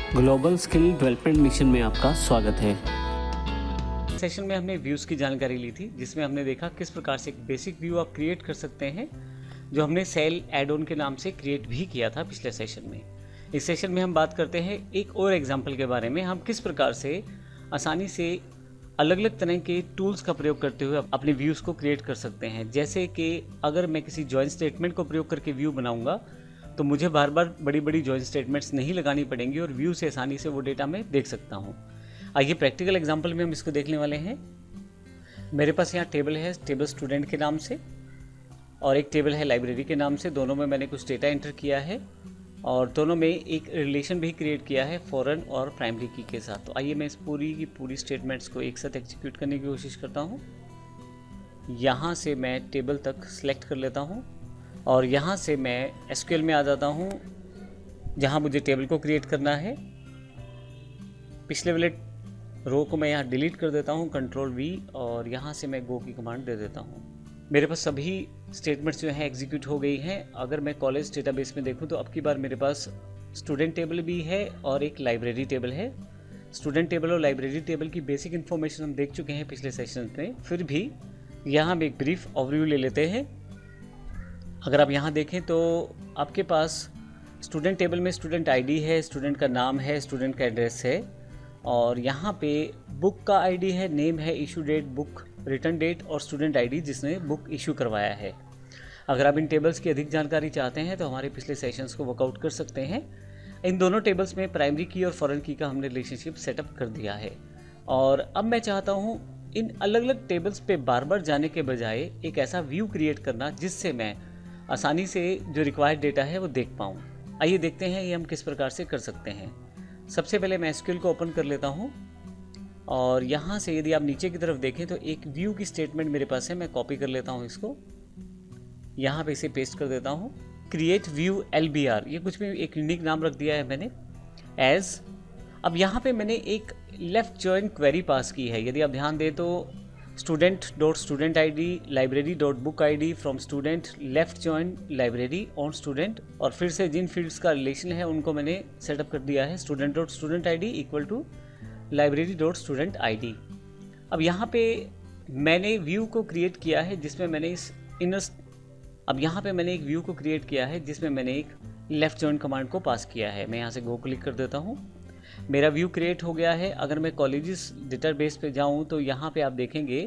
Global skill development mission में आपका स्वागत है। सेशन में हमने व्यूज़ की जानकारी ली थी, जिसमें हमने देखा किस प्रकार से एक बेसिक व्यू आप क्रिएट कर सकते हैं, जो हमने सेल एड ऑन के नाम से क्रिएट भी किया था पिछले सेशन में। इस सेशन में हम बात करते हैं एक और एग्जाम्पल के बारे में, हम किस प्रकार से आसानी से अलग अलग तरह के टूल्स का प्रयोग करते हुए अपने व्यूज़ को क्रिएट कर सकते हैं। जैसे कि अगर मैं किसी जॉइन स्टेटमेंट को प्रयोग करके व्यू बनाऊंगा तो मुझे बार बार बड़ी बड़ी जॉइन स्टेटमेंट्स नहीं लगानी पड़ेंगी और व्यू से आसानी से वो डेटा मैं देख सकता हूँ। आइए प्रैक्टिकल एग्जांपल में हम इसको देखने वाले हैं। मेरे पास यहाँ टेबल है, टेबल स्टूडेंट के नाम से, और एक टेबल है लाइब्रेरी के नाम से। दोनों में मैंने कुछ डेटा एंटर किया है और दोनों में एक रिलेशन भी क्रिएट किया है फॉरेन और प्राइमरी की के साथ। तो आइए मैं इस पूरी की पूरी स्टेटमेंट्स को एक साथ एग्जीक्यूट करने की कोशिश करता हूँ। यहाँ से मैं टेबल तक सिलेक्ट कर लेता हूँ और यहाँ से मैं एसक्यूएल में आ जाता हूँ, जहाँ मुझे टेबल को क्रिएट करना है। पिछले वाले रो को मैं यहाँ डिलीट कर देता हूँ, कंट्रोल V, और यहाँ से मैं गो की कमांड दे देता हूँ। मेरे पास सभी स्टेटमेंट्स जो हैं एग्जीक्यूट हो गई हैं। अगर मैं कॉलेज डेटाबेस में देखूँ तो अब की बार मेरे पास स्टूडेंट टेबल भी है और एक लाइब्रेरी टेबल है। स्टूडेंट टेबल और लाइब्रेरी टेबल की बेसिक इन्फॉर्मेशन हम देख चुके हैं पिछले सेशन में, फिर भी यहाँ हम एक ब्रीफ ओवरव्यू ले लेते हैं। अगर आप यहाँ देखें तो आपके पास स्टूडेंट टेबल में स्टूडेंट आईडी है, स्टूडेंट का नाम है, स्टूडेंट का एड्रेस है, और यहाँ पे बुक का आईडी है, नेम है, issue date, book return date और स्टूडेंट आईडी जिसने बुक इशू करवाया है। अगर आप इन टेबल्स की अधिक जानकारी चाहते हैं तो हमारे पिछले सेशंस को वर्कआउट कर सकते हैं। इन दोनों टेबल्स में प्राइमरी की और फॉरेन की का हमने रिलेशनशिप सेटअप कर दिया है, और अब मैं चाहता हूँ इन अलग अलग टेबल्स पे बार बार जाने के बजाय एक ऐसा व्यू क्रिएट करना जिससे मैं आसानी से जो रिक्वायर्ड डेटा है वो देख पाऊँ। आइए देखते हैं ये हम किस प्रकार से कर सकते हैं। सबसे पहले मैं एसक्यूएल को ओपन कर लेता हूँ और यहाँ से यदि आप नीचे की तरफ देखें तो एक व्यू की स्टेटमेंट मेरे पास है। मैं कॉपी कर लेता हूँ इसको, यहाँ पे इसे पेस्ट कर देता हूँ। क्रिएट व्यू LBR, ये कुछ भी एक यूनिक नाम रख दिया है मैंने एज। अब यहाँ पे मैंने एक लेफ्ट जॉइन क्वेरी पास की है। यदि आप ध्यान दें तो student dot student I D, library dot book I D, from student, left join library on student, और फिर से जिन फील्ड्स का रिलेशन है उनको मैंने सेटअप कर दिया है। Student dot student I D equal to library dot student I D. अब यहाँ पे मैंने व्यू को क्रिएट किया है जिसमें मैंने इस इनर अब यहाँ पे मैंने एक व्यू को क्रिएट किया है जिसमें मैंने एक लेफ्ट जॉइन कमांड को पास किया है। मैं यहाँ से गो क्लिक कर देता हूँ, मेरा व्यू क्रिएट हो गया है। अगर मैं कॉलेजेस डेटाबेस पे जाऊं तो यहाँ पे आप देखेंगे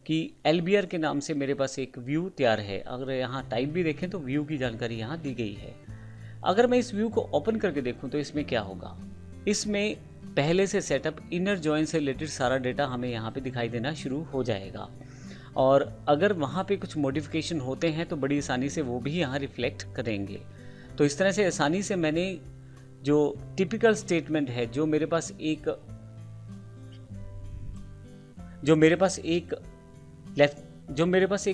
कि LBR के नाम से मेरे पास एक व्यू तैयार है। अगर यहाँ टाइप भी देखें तो व्यू की जानकारी यहाँ दी गई है। अगर मैं इस व्यू को ओपन करके देखूं तो इसमें क्या होगा, इसमें पहले से सेटअप इनर जॉइन से रिलेटेड सारा डेटा हमें यहाँ पे दिखाई देना शुरू हो जाएगा, और अगर वहाँ पे कुछ मॉडिफिकेशन होते हैं तो बड़ी आसानी से वो भी यहाँ रिफ्लेक्ट करेंगे। तो इस तरह से आसानी से मैंने जो टिपिकल स्टेटमेंट है जो मेरे पास एक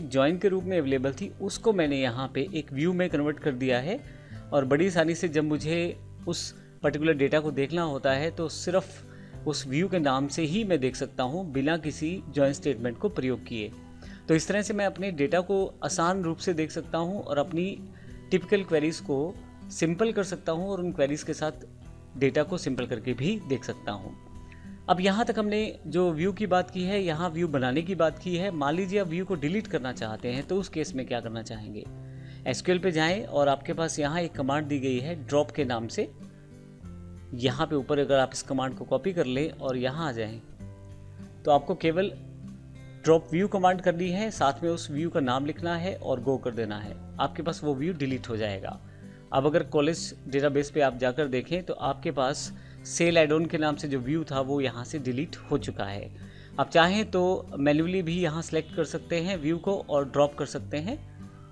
जॉइन के रूप में अवेलेबल थी, उसको मैंने यहाँ पे एक व्यू में कन्वर्ट कर दिया है। और बड़ी आसानी से जब मुझे उस पर्टिकुलर डेटा को देखना होता है तो सिर्फ उस व्यू के नाम से ही मैं देख सकता हूँ, बिना किसी जॉइन स्टेटमेंट को प्रयोग किए। तो इस तरह से मैं अपने डेटा को आसान रूप से देख सकता हूँ और अपनी टिपिकल क्वेरीज को सिंपल कर सकता हूँ, और उन क्वेरीज के साथ डेटा को सिंपल करके भी देख सकता हूँ। अब यहाँ तक हमने जो व्यू की बात की है, यहाँ व्यू बनाने की बात की है। मान लीजिए आप व्यू को डिलीट करना चाहते हैं तो उस केस में क्या करना चाहेंगे, एसक्यूएल पे जाएं और आपके पास यहाँ एक कमांड दी गई है ड्रॉप के नाम से। यहाँ पे ऊपर अगर आप इस कमांड को कॉपी कर लें और यहाँ आ जाएं तो आपको केवल ड्रॉप व्यू कमांड करनी है, साथ में उस व्यू का नाम लिखना है और गो कर देना है। आपके पास वो व्यू डिलीट हो जाएगा। अब अगर कॉलेज डेटाबेस पे आप जाकर देखें तो आपके पास सेल एड ऑन के नाम से जो व्यू था वो यहाँ से डिलीट हो चुका है। आप चाहें तो मैन्युअली भी यहाँ सेलेक्ट कर सकते हैं व्यू को और ड्रॉप कर सकते हैं।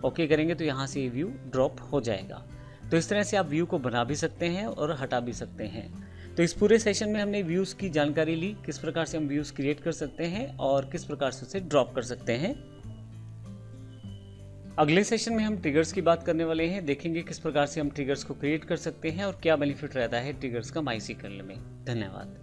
ओके करेंगे तो यहाँ से ये व्यू ड्रॉप हो जाएगा। तो इस तरह से आप व्यू को बना भी सकते हैं और हटा भी सकते हैं। तो इस पूरे सेशन में हमने व्यूज़ की जानकारी ली, किस प्रकार से हम व्यूज़ क्रिएट कर सकते हैं और किस प्रकार से उसे ड्रॉप कर सकते हैं। अगले सेशन में हम ट्रिगर्स की बात करने वाले हैं, देखेंगे किस प्रकार से हम ट्रिगर्स को क्रिएट कर सकते हैं और क्या बेनिफिट रहता है ट्रिगर्स का MySQL में। धन्यवाद।